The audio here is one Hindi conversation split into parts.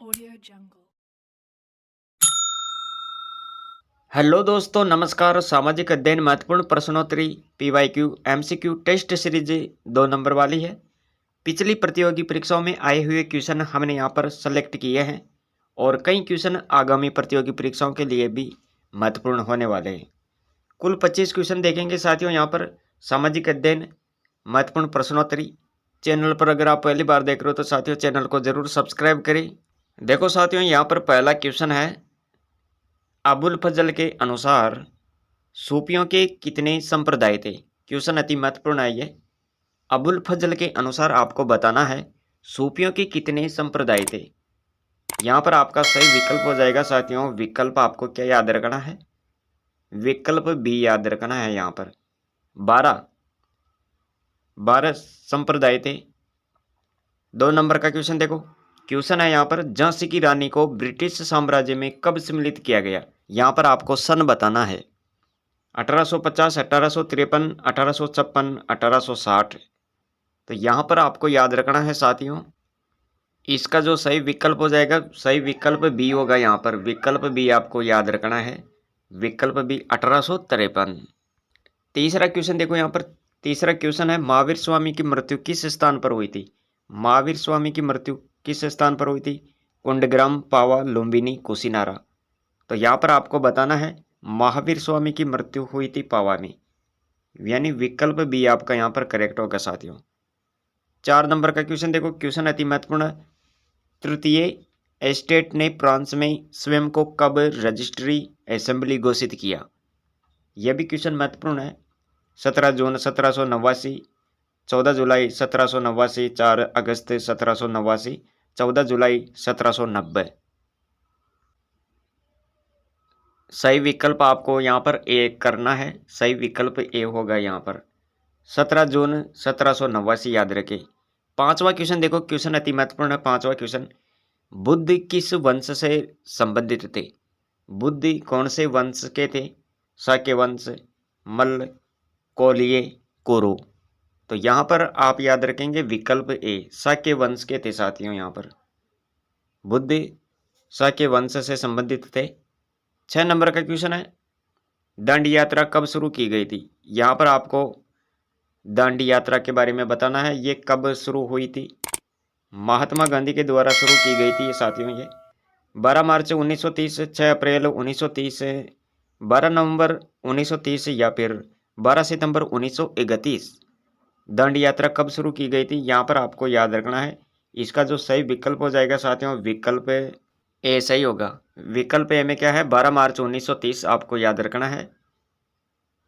Audio Jungle. हेलो दोस्तों, नमस्कार। सामाजिक अध्ययन महत्वपूर्ण प्रश्नोत्तरी PYQ MCQ test series 2 number वाली है। पिछली प्रतियोगी परीक्षाओं में आए हुए क्वेश्चन हमने यहाँ पर सेलेक्ट किए हैं और कई क्वेश्चन आगामी प्रतियोगी परीक्षाओं के लिए भी महत्वपूर्ण होने वाले हैं। कुल 25 क्वेश्चन देखेंगे साथियों यहाँ पर सामाजिक अध्ययन महत्वपूर्ण प्रश्नोत्तरी। चैनल पर अगर आप पहली बार देख रहे हो तो साथियों चैनल को जरूर सब्सक्राइब करें। देखो साथियों, यहाँ पर पहला क्वेश्चन है, अबुल फजल के अनुसार सूफियों के कितने संप्रदाय थे। क्वेश्चन अति महत्वपूर्ण है ये। अबुल फजल के अनुसार आपको बताना है सूफियों के कितने संप्रदाय थे। यहाँ पर आपका सही विकल्प हो जाएगा साथियों, विकल्प आपको क्या याद रखना है, विकल्प बी याद रखना है। यहाँ पर 12 संप्रदाय थे। 2 नंबर का क्वेश्चन देखो, क्वेश्चन है यहाँ पर, झांसी की रानी को ब्रिटिश साम्राज्य में कब सम्मिलित किया गया। यहाँ पर आपको सन बताना है, 1850, 1853, 1856, 1860। तो यहाँ पर आपको याद रखना है साथियों, इसका जो सही विकल्प हो जाएगा, सही विकल्प बी होगा। यहाँ पर विकल्प बी आपको याद रखना है, विकल्प बी 1853। तीसरा क्वेश्चन देखो यहाँ पर, तीसरा क्वेश्चन है, महावीर स्वामी की मृत्यु किस स्थान पर हुई थी। महावीर स्वामी की मृत्यु किस स्थान पर हुई थी, कुंडग्राम, पावा, लुम्बिनी, कुशीनारा। तो यहाँ पर आपको बताना है महावीर स्वामी की मृत्यु हुई थी पावा में, यानी विकल्प बी आपका यहाँ पर करेक्ट होगा साथियों। 4 नंबर का क्वेश्चन देखो, क्वेश्चन अति महत्वपूर्ण। तृतीय एस्टेट ने फ्रांस में स्वयं को कब रजिस्ट्री असेंबली घोषित किया। यह भी क्वेश्चन महत्वपूर्ण है। 17 जून 1789, 14 जुलाई 1789, 4 अगस्त 1789, 14 जुलाई 1790। सही विकल्प आपको यहाँ पर ए करना है, सही विकल्प ए होगा यहाँ पर 17 जून 1789 याद रखें। 5वां क्वेश्चन देखो, क्वेश्चन अति महत्वपूर्ण है। 5वां क्वेश्चन, बुद्ध किस वंश से संबंधित थे। बुद्ध कौन से वंश के थे, शाक्य वंश, मल्ल, कोलिय, कुरु। तो यहाँ पर आप याद रखेंगे विकल्प ए, शाक्य वंश के थे साथियों। यहाँ पर बुद्ध शाक्य वंश से संबंधित थे। 6 नंबर का क्वेश्चन है, दांडी यात्रा कब शुरू की गई थी। यहाँ पर आपको दांडी यात्रा के बारे में बताना है, ये कब शुरू हुई थी। महात्मा गांधी के द्वारा शुरू की गई थी ये साथियों। ये 12 मार्च 1930, 6 अप्रैल 1930, 12 नवंबर 1930 या फिर 12 सितंबर 1931। दांडी यात्रा कब शुरू की गई थी, यहाँ पर आपको याद रखना है। इसका जो सही विकल्प हो जाएगा साथियों, विकल्प ए सही होगा। विकल्प ए में क्या है, 12 मार्च 1930 आपको याद रखना है।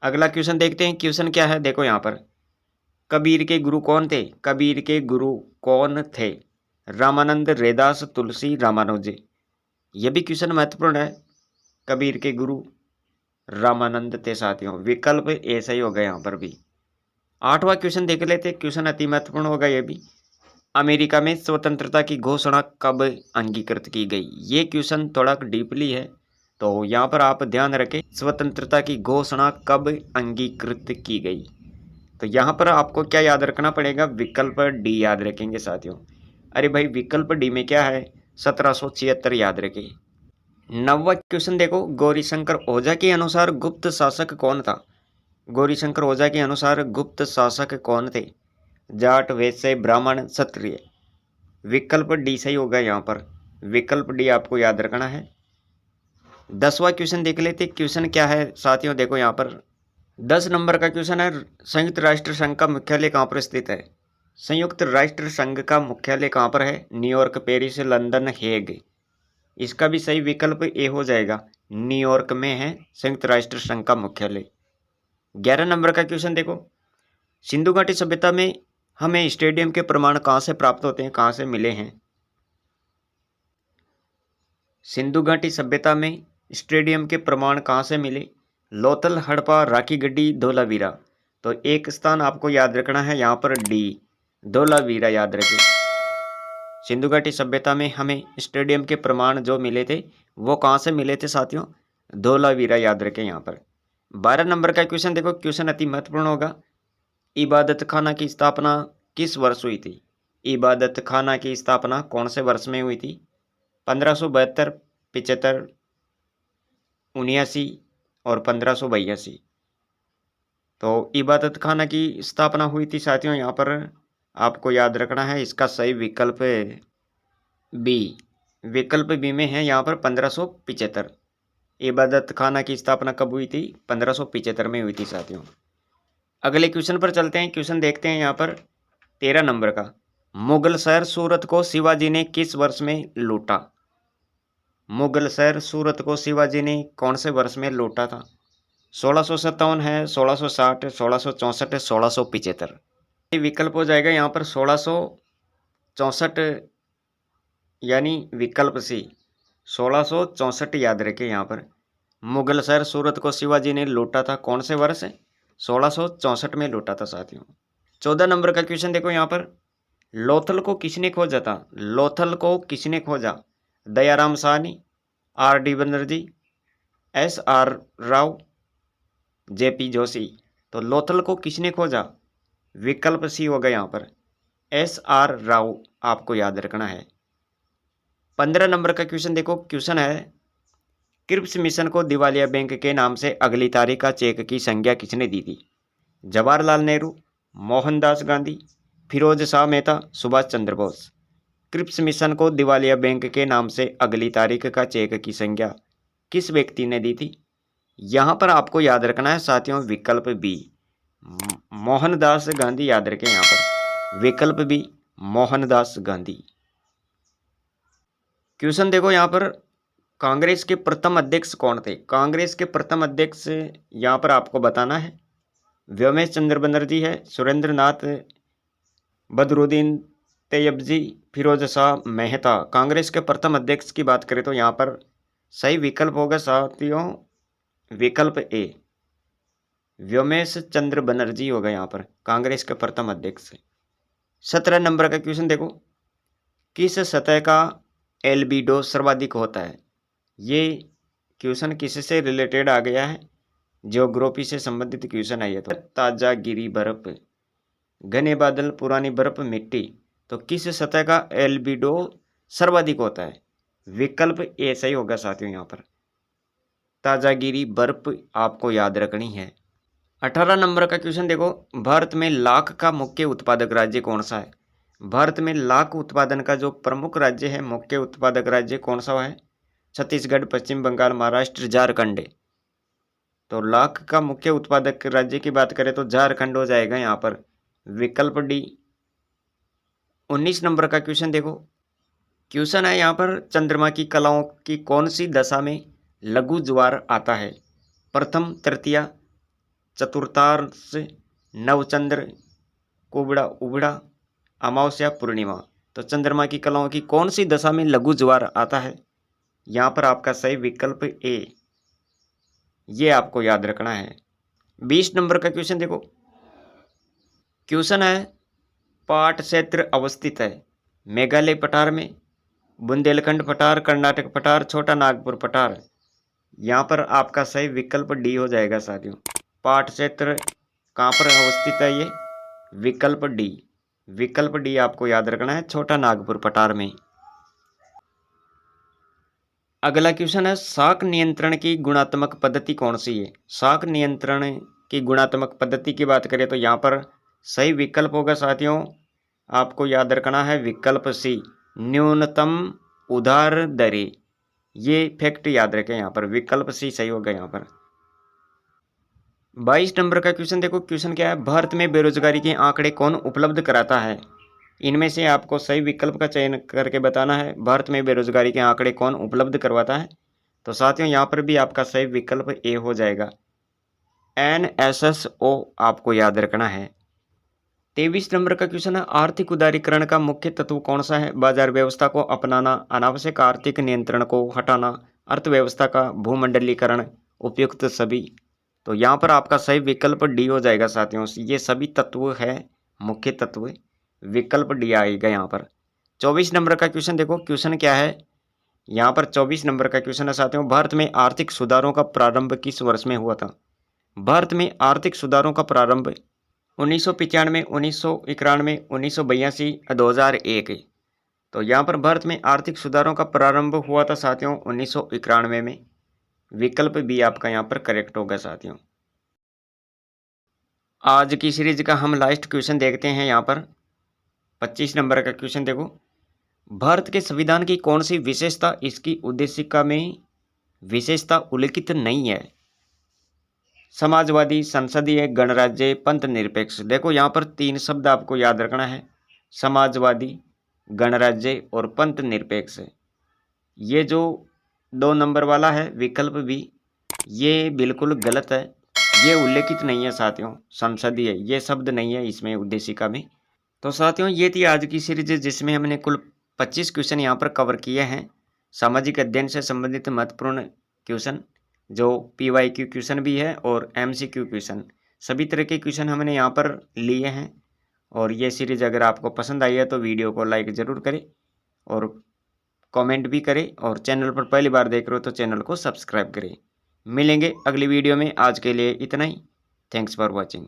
अगला क्वेश्चन देखते हैं, क्वेश्चन क्या है देखो यहाँ पर, कबीर के गुरु कौन थे। कबीर के गुरु कौन थे, रामानंद, रैदास, तुलसी, रामानुज। यह भी क्वेश्चन महत्वपूर्ण है। कबीर के गुरु रामानंद थे साथियों, विकल्प ए सही होगा यहाँ पर भी। 8वां क्वेश्चन देख लेते, क्वेश्चन अति महत्वपूर्ण होगा यह भी, अमेरिका में स्वतंत्रता की घोषणा कब अंगीकृत की गई। ये क्वेश्चन थोड़ा डीपली है, तो यहाँ पर आप ध्यान रखें, स्वतंत्रता की घोषणा कब अंगीकृत की गई। तो यहाँ पर आपको क्या याद रखना पड़ेगा, विकल्प डी याद रखेंगे साथियों। अरे भाई विकल्प डी में क्या है, 1776 याद रखें। 9वां क्वेश्चन देखो, गौरीशंकर ओझा के अनुसार गुप्त शासक कौन था। गौरीशंकर ओझा के अनुसार गुप्त शासक कौन थे, जाट, वैश्य, ब्राह्मण, क्षत्रिय। विकल्प डी सही होगा यहाँ पर, विकल्प डी आपको याद रखना है। 10वां क्वेश्चन देख लेते, क्वेश्चन क्या है साथियों देखो यहाँ पर, 10 नंबर का क्वेश्चन है, संयुक्त राष्ट्र संघ का मुख्यालय कहाँ पर स्थित है। संयुक्त राष्ट्र संघ का मुख्यालय कहाँ पर है, न्यूयॉर्क, पेरिस, लंदन, हेग। इसका भी सही विकल्प ए हो जाएगा, न्यूयॉर्क में है संयुक्त राष्ट्र संघ का मुख्यालय। 11 नंबर का क्वेश्चन देखो, सिंधु घाटी सभ्यता में हमें स्टेडियम के प्रमाण कहाँ से प्राप्त होते हैं, कहाँ से मिले हैं। सिंधु घाटी सभ्यता में स्टेडियम के प्रमाण कहाँ से मिले, लोथल, हड़प्पा, राखी गड्डी, धोलावीरा। तो एक स्थान आपको याद रखना है यहाँ पर डी, धोलावीरा याद रखें। सिंधु घाटी सभ्यता में हमें स्टेडियम के प्रमाण जो मिले थे वो कहाँ से मिले थे साथियों, धोलावीरा याद रखें यहाँ पर। 12 नंबर का क्वेश्चन देखो, क्वेश्चन अति महत्वपूर्ण होगा, इबादत खाना की स्थापना किस वर्ष हुई थी। इबादत खाना की स्थापना कौन से वर्ष में हुई थी, 1572, 75, 79 और 1582। तो इबादत खाना की स्थापना हुई थी साथियों, यहाँ पर आपको याद रखना है। इसका सही विकल्प बी, विकल्प बी में है यहाँ पर 1575। इबादत खाना की स्थापना कब हुई थी? 1575 में हुई थी साथियों। अगले क्वेश्चन पर चलते हैं। क्वेश्चन देखते हैं यहाँ पर 13 नंबर का। मुगल शहर सूरत को शिवाजी ने किस वर्ष में लूटा? मुगल शहर सूरत को शिवाजी ने कौन से वर्ष में लूटा था? 1657 है, 1660, 1664, 1675। विकल्प हो जाएगा यहाँ पर 1664, यानी विकल्प सी 1664 याद रखें। यहाँ पर मुगल शहर सूरत को शिवाजी ने लूटा था कौन से वर्ष? 1664 में लूटा था साथियों। 14 नंबर का क्वेश्चन देखो यहाँ पर। लोथल को किसने खोजा था? लोथल को किसने खोजा? Dayaram Sahni, R D Banerjee, S R Rao, JP Joshi. तो लोथल को किसने खोजा? विकल्प सी होगा यहाँ पर एस आर राव, आपको याद रखना है। 15 नंबर का क्वेश्चन देखो। क्वेश्चन है क्रिप्स मिशन को दिवालिया बैंक के नाम से अगली तारीख का चेक की संज्ञा किसने दी थी? जवाहरलाल नेहरू, मोहनदास गांधी, फिरोज शाह मेहता, सुभाष चंद्र बोस। क्रिप्स मिशन को दिवालिया बैंक के नाम से अगली तारीख का चेक की संज्ञा किस व्यक्ति ने दी थी? यहाँ पर आपको याद रखना है साथियों विकल्प बी, मोहनदास गांधी। याद रखें यहाँ पर विकल्प बी, मोहनदास गांधी। क्वेश्चन देखो यहाँ पर। कांग्रेस के प्रथम अध्यक्ष कौन थे? कांग्रेस के प्रथम अध्यक्ष यहाँ पर आपको बताना है। व्योमेश चंद्र बनर्जी है, सुरेंद्र नाथ, बदरुद्दीन तैयबजी, फिरोज शाह मेहता। कांग्रेस के प्रथम अध्यक्ष की बात करें तो यहाँ पर सही विकल्प होगा साथियों विकल्प ए, व्योमेश चंद्र बनर्जी होगा यहाँ पर कांग्रेस के प्रथम अध्यक्ष। 17 नंबर का क्वेश्चन देखो। किस सतह का एल्बिडो सर्वाधिक होता है? ये क्वेश्चन किससे रिलेटेड आ गया है? ज्योग्राफी से संबंधित क्वेश्चन है ये। तो ताजा गिरी बर्फ, घने बादल, पुरानी बर्फ, मिट्टी। तो किस सतह का एल्बिडो सर्वाधिक होता है? विकल्प ए सही होगा साथियों यहाँ पर ताजागिरी बर्फ, आपको याद रखनी है। 18 नंबर का क्वेश्चन देखो। भारत में लाख का मुख्य उत्पादक राज्य कौन सा है? भारत में लाख उत्पादन का जो प्रमुख राज्य है, मुख्य उत्पादक राज्य कौन सा है? छत्तीसगढ़, पश्चिम बंगाल, महाराष्ट्र, झारखंड। तो लाख का मुख्य उत्पादक राज्य की बात करें तो झारखंड हो जाएगा यहाँ पर विकल्प डी। 19 नंबर का क्वेश्चन देखो। क्वेश्चन है यहाँ पर चंद्रमा की कलाओं की कौन सी दशा में लघु ज्वार आता है? प्रथम, तृतीया, चतुर्थांश, नवचंद्र, कुबड़ा उबड़ा, अमावस्या, पूर्णिमा। तो चंद्रमा की कलाओं की कौन सी दशा में लघु ज्वार आता है? यहाँ पर आपका सही विकल्प ए, ये आपको याद रखना है। 20 नंबर का क्वेश्चन देखो। क्वेश्चन है पाट क्षेत्र अवस्थित है मेघालय पठार में, बुंदेलखंड पठार, कर्नाटक पठार, छोटा नागपुर पठार। यहाँ पर आपका सही विकल्प डी हो जाएगा साथियों। पाट क्षेत्र कहाँ पर अवस्थित है? ये विकल्प डी, विकल्प डी आपको याद रखना है, छोटा नागपुर पठार में। अगला क्वेश्चन है शाक नियंत्रण की गुणात्मक पद्धति कौन सी है? शाक नियंत्रण की गुणात्मक पद्धति की बात करें तो यहाँ पर सही विकल्प होगा साथियों, आपको याद रखना है विकल्प सी, न्यूनतम उधार दरें। ये फैक्ट याद रखें यहाँ पर विकल्प सी सही होगा यहाँ पर। 22 नंबर का क्वेश्चन देखो। क्वेश्चन क्या है? भारत में बेरोजगारी के आंकड़े कौन उपलब्ध कराता है? इनमें से आपको सही विकल्प का चयन करके बताना है। भारत में बेरोजगारी के आंकड़े कौन उपलब्ध करवाता है? तो साथियों यहाँ पर भी आपका सही विकल्प ए हो जाएगा, NSSO, आपको याद रखना है। 23 नंबर का क्वेश्चन है आर्थिक उदारीकरण का मुख्य तत्व कौन सा है? बाजार व्यवस्था को अपनाना, अनावश्यक आर्थिक नियंत्रण को हटाना, अर्थव्यवस्था का भूमंडलीकरण, उपयुक्त सभी। तो यहाँ पर आपका सही विकल्प डी हो जाएगा साथियों, ये सभी तत्व है मुख्य तत्व, विकल्प डी आएगा यहाँ पर। 24 नंबर का क्वेश्चन देखो। क्वेश्चन क्या है यहाँ पर? 24 नंबर का क्वेश्चन है साथियों भारत में आर्थिक सुधारों का प्रारंभ किस वर्ष में हुआ था? भारत में आर्थिक सुधारों का प्रारंभ 1995, 1991, 1982, 2001। तो यहाँ पर भारत में आर्थिक सुधारों का प्रारंभ हुआ था साथियों 1991 में। विकल्प बी आपका यहाँ पर करेक्ट होगा साथियों। आज की सीरीज का हम लास्ट क्वेश्चन देखते हैं। यहाँ पर 25 नंबर का क्वेश्चन देखो, भारत के संविधान की कौन सी विशेषता इसकी उद्देशिका में विशेषता उल्लिखित नहीं है? समाजवादी, संसदीय, गणराज्य, पंथ निरपेक्ष। देखो यहाँ पर 3 शब्द आपको याद रखना है, समाजवादी, गणराज्य और पंथ निरपेक्ष। ये जो 2 नंबर वाला है विकल्प भी, ये बिल्कुल गलत है, ये उल्लेखित नहीं है साथियों। संसदीय ये शब्द नहीं है इसमें उद्देशिका में। तो साथियों ये थी आज की सीरीज जिसमें हमने कुल 25 क्वेश्चन यहाँ पर कवर किए हैं। सामाजिक अध्ययन से संबंधित महत्वपूर्ण क्वेश्चन जो PYQ क्वेश्चन भी है और MCQ क्वेश्चन, सभी तरह के क्वेश्चन हमने यहाँ पर लिए हैं। और ये सीरीज अगर आपको पसंद आई है तो वीडियो को लाइक ज़रूर करें और कमेंट भी करें, और चैनल पर पहली बार देख रहे हो तो चैनल को सब्सक्राइब करें। मिलेंगे अगली वीडियो में, आज के लिए इतना ही। Thanks for watching.